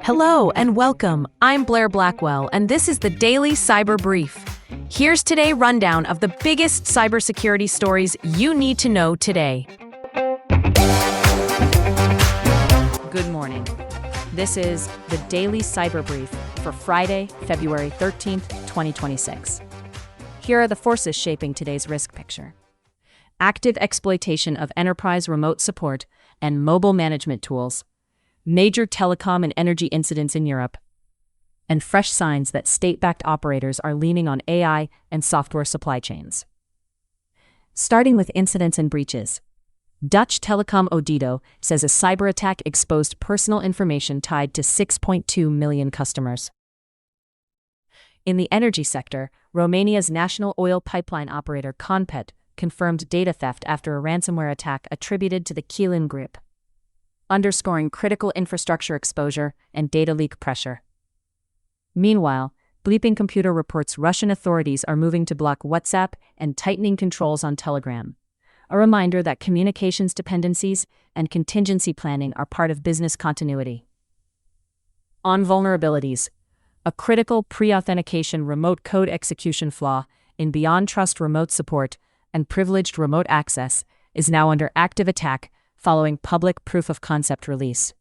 Hello and welcome. I'm Blair Blackwell, and this is the Daily Cyber Brief. Here's today's rundown of the biggest cybersecurity stories you need to know today. Good morning. This is the Daily Cyber Brief for Friday, February 13th, 2026. Here are the forces shaping today's risk picture. Active exploitation of enterprise remote support and mobile management tools, major telecom and energy incidents in Europe, and fresh signs that state-backed operators are leaning on AI and software supply chains. Starting with incidents and breaches. Dutch telecom Odido says a cyber attack exposed personal information tied to 6.2 million customers. In the energy sector, Romania's national oil pipeline operator Conpet confirmed data theft after a ransomware attack attributed to the Kilin Group, underscoring critical infrastructure exposure and data leak pressure. Meanwhile, Bleeping Computer reports Russian authorities are moving to block WhatsApp and tightening controls on Telegram, a reminder that communications dependencies and contingency planning are part of business continuity. On vulnerabilities, a critical pre-authentication remote code execution flaw in Beyond Trust remote support and privileged remote access is now under active attack following public proof-of-concept release.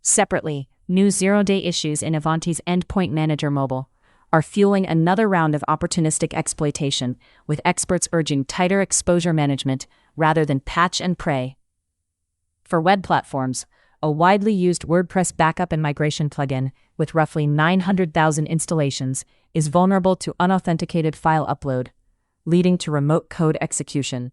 Separately, new zero-day issues in Ivanti's Endpoint Manager Mobile are fueling another round of opportunistic exploitation, with experts urging tighter exposure management rather than patch and pray. For web platforms, a widely used WordPress backup and migration plugin with roughly 900,000 installations is vulnerable to unauthenticated file upload, leading to remote code execution.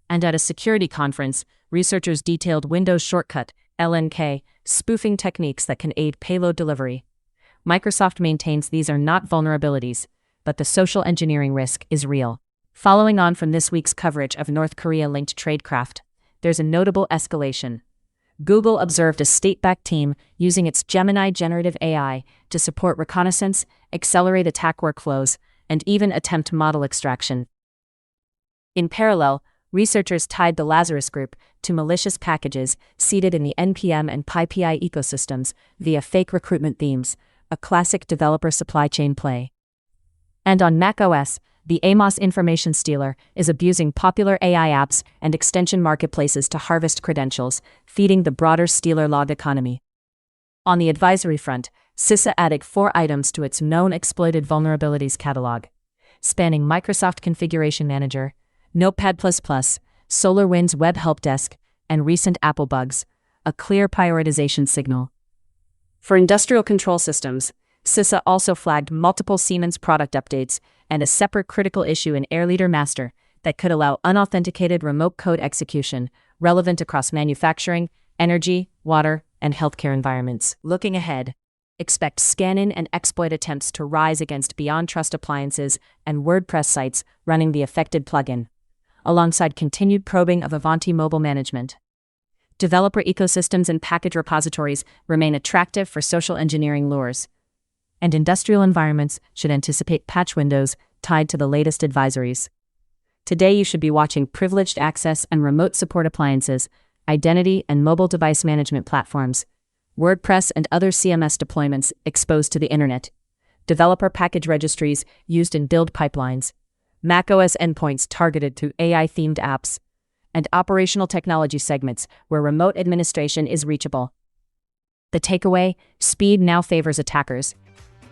And at a security conference, researchers detailed Windows shortcut, LNK, spoofing techniques that can aid payload delivery. Microsoft maintains these are not vulnerabilities, but the social engineering risk is real. Following on from this week's coverage of North Korea-linked tradecraft, there's a notable escalation. Google observed a state-backed team using its Gemini generative AI to support reconnaissance, accelerate attack workflows, and even attempt model extraction. In parallel, researchers tied the Lazarus Group to malicious packages seeded in the NPM and PyPI ecosystems via fake recruitment themes, a classic developer supply chain play. And on macOS, the Amos information stealer is abusing popular AI apps and extension marketplaces to harvest credentials, feeding the broader stealer log economy. On the advisory front, CISA added 4 items to its known exploited vulnerabilities catalog, spanning Microsoft Configuration Manager, Notepad++, SolarWinds Web Help Desk, and recent Apple bugs, a clear prioritization signal. For industrial control systems, CISA also flagged multiple Siemens product updates and a separate critical issue in AirLeader Master that could allow unauthenticated remote code execution relevant across manufacturing, energy, water, and healthcare environments. Looking ahead, expect scan-in and exploit attempts to rise against Beyond Trust appliances and WordPress sites running the affected plugin, alongside continued probing of Ivanti mobile management. Developer ecosystems and package repositories remain attractive for social engineering lures, and industrial environments should anticipate patch windows tied to the latest advisories. Today you should be watching privileged access and remote support appliances, identity and mobile device management platforms, WordPress and other CMS deployments exposed to the internet, developer package registries used in build pipelines, macOS endpoints targeted to AI-themed apps, and operational technology segments where remote administration is reachable. The takeaway: speed now favors attackers.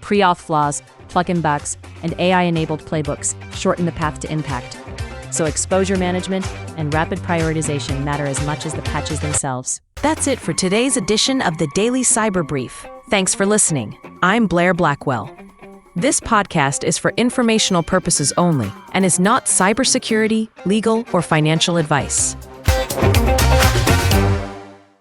Pre-auth flaws, plugin bugs, and AI-enabled playbooks shorten the path to impact. So exposure management and rapid prioritization matter as much as the patches themselves. That's it for today's edition of the Daily Cyber Brief. Thanks for listening. I'm Blair Blackwell. This podcast is for informational purposes only and is not cybersecurity, legal, or financial advice.